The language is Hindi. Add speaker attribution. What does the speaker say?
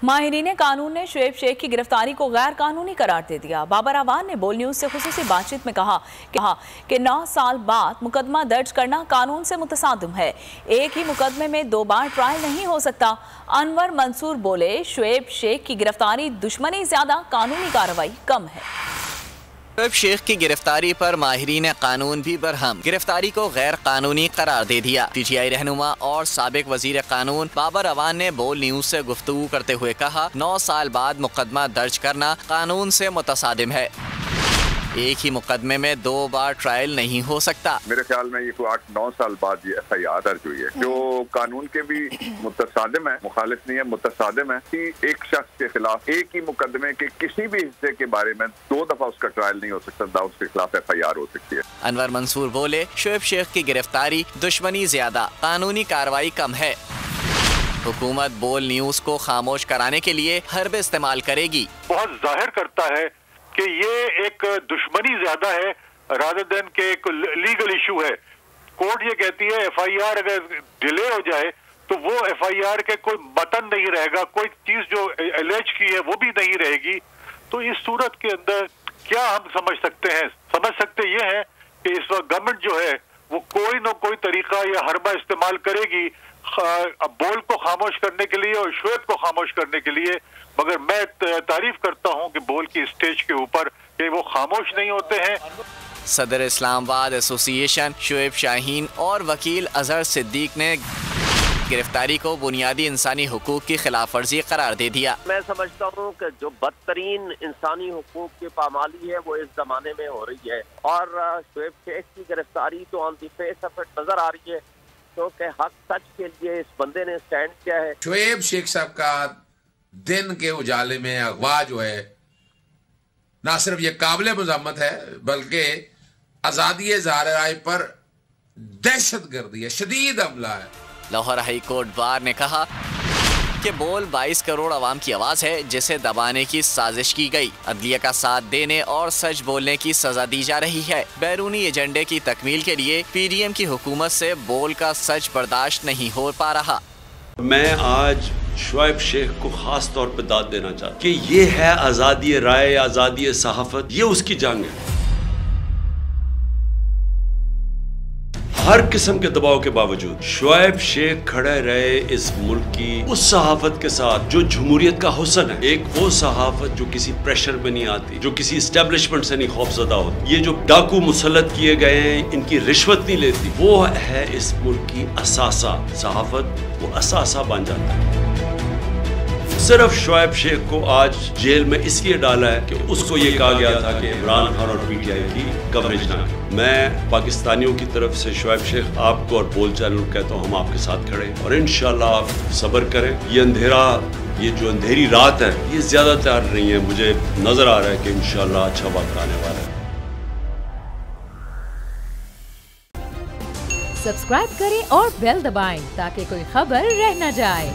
Speaker 1: माहिरीन कानून ने शुएब शेख की गिरफ्तारी को गैर कानूनी करार दे दिया। बाबर अवान ने बोल न्यूज से खुसूसी बातचीत में कहा कि 9 साल बाद मुकदमा दर्ज करना कानून से मुतसादिम है। एक ही मुकदमे में 2 बार ट्रायल नहीं हो सकता। अनवर मंसूर बोले, शुएब शेख की गिरफ्तारी दुश्मनी ज्यादा, कानूनी कार्रवाई कम है।
Speaker 2: शुएब शेख की गिरफ्तारी पर माहिरीन कानून भी बरहम, गिरफ्तारी को गैर कानूनी करार दे दिया। PTI रहनुमा और साबिक वजीर कानून बाबर अवान ने बोल न्यूज से गुफ्तगू करते हुए कहा, 9 साल बाद मुकदमा दर्ज करना कानून से मुतसादिम है। एक ही मुकदमे में 2 बार ट्रायल नहीं हो सकता।
Speaker 3: मेरे ख्याल में ये 8-9 साल बाद ये FIR दर्ज हुई है, जो कानून के भी मुतसादिम है, मुखालिफ नहीं है, मुतसादिम है कि एक शख्स के खिलाफ एक ही मुकदमे के किसी भी हिस्से के बारे में 2 दफा उसका ट्रायल नहीं हो सकता, ना उसके खिलाफ FIR हो सकती है।
Speaker 2: अनवर मंसूर बोले, शुएब शेख की गिरफ्तारी दुश्मनी ज्यादा, कानूनी कार्रवाई कम है। हुकूमत बोल न्यूज को खामोश कराने के लिए हरबे इस्तेमाल करेगी।
Speaker 4: बहुत जाहिर करता है कि ये एक दुश्मनी ज्यादा है रादर देन के एक लीगल इशू है। कोर्ट ये कहती है FIR अगर डिले हो जाए तो वो FIR के कोई बटन नहीं रहेगा, कोई चीज जो एलेज की है वो भी नहीं रहेगी। तो इस सूरत के अंदर क्या हम समझ सकते हैं? समझ सकते ये है कि इस वक्त गवर्नमेंट जो है वो कोई न कोई तरीका या हरबा इस्तेमाल करेगी बोल को खामोश करने के लिए और शुएब को खामोश करने के लिए। मगर मैं तारीफ करता हूं कि बोल की स्टेज के ऊपर कि वो खामोश नहीं होते हैं।
Speaker 2: सदर इस्लामाबाद एसोसिएशन शुएब शाहीन और वकील अजहर सिद्दीक ने गिरफ्तारी को बुनियादी इंसानी हुकूक की खिलाफ वर्जी करार दे दिया।
Speaker 5: मैं समझता हूँ कि जो बदतरीन इंसानी हुकूक की पामाली है वो इस जमाने में हो रही है और शुएब शेख की गिरफ्तारी तो on the face of it नजर आ रही है, क्योंकि हक सच के लिए इस बंदे ने स्टैंड किया है।
Speaker 6: शुएब शेख साहब का दिन के उजाले में अगवा जो है ना सिर्फ ये काबिल मजम्मत है बल्कि आजादी इज़हार राय पर दहशतगर्दी है, शदीद हमला है।
Speaker 2: लाहौर हाई कोर्ट बार ने कहा कि बोल 22 करोड़ अवाम की आवाज है जिसे दबाने की साजिश की गई। अदलिया का साथ देने और सच बोलने की सजा दी जा रही है। बैरूनी एजेंडे की तकमील के लिए PDM की हुकूमत से बोल का सच बर्दाश्त नहीं हो पा रहा।
Speaker 7: मैं आज शुएब शेख को खास तौर पर दाद देना चाहता कि ये है आज़ादी राय, आज़ादी सहाफत, ये उसकी जंग है। हर किस्म के दबाव के बावजूद शुएब शेख खड़े रहे इस मुल्क की उस सहाफत के साथ जो जमहूरियत का हुस्न है। एक वो सहाफत जो किसी प्रेशर में नहीं आती, जो किसी एस्टेब्लिशमेंट से नहीं खौफजदा होती। ये जो डाकू मुसल्लत किए गए हैं, इनकी रिश्वत नहीं लेती, वो है इस मुल्क की असासा। सहाफत वो असासा बन जाता है। सिर्फ शुएब शेख को आज जेल में इसलिए डाला है कि उसको ये कहा गया था कि इमरान खान और PTI की कवरेज ना करें। मैं पाकिस्तानियों की तरफ से शुएब शेख आपको और बोल चैनल कहता हूँ, हम आपके साथ खड़े हैं और इंशाल्लाह आप सब्र करें। ये अंधेरा, ये जो अंधेरी रात है, ये ज्यादा तैयार नहीं है। मुझे नजर आ रहा है कि इंशाल्लाह अच्छा वक्त आने वाला है।
Speaker 8: सब्सक्राइब करें और बेल दबाएं ताकि कोई खबर रह न जाए।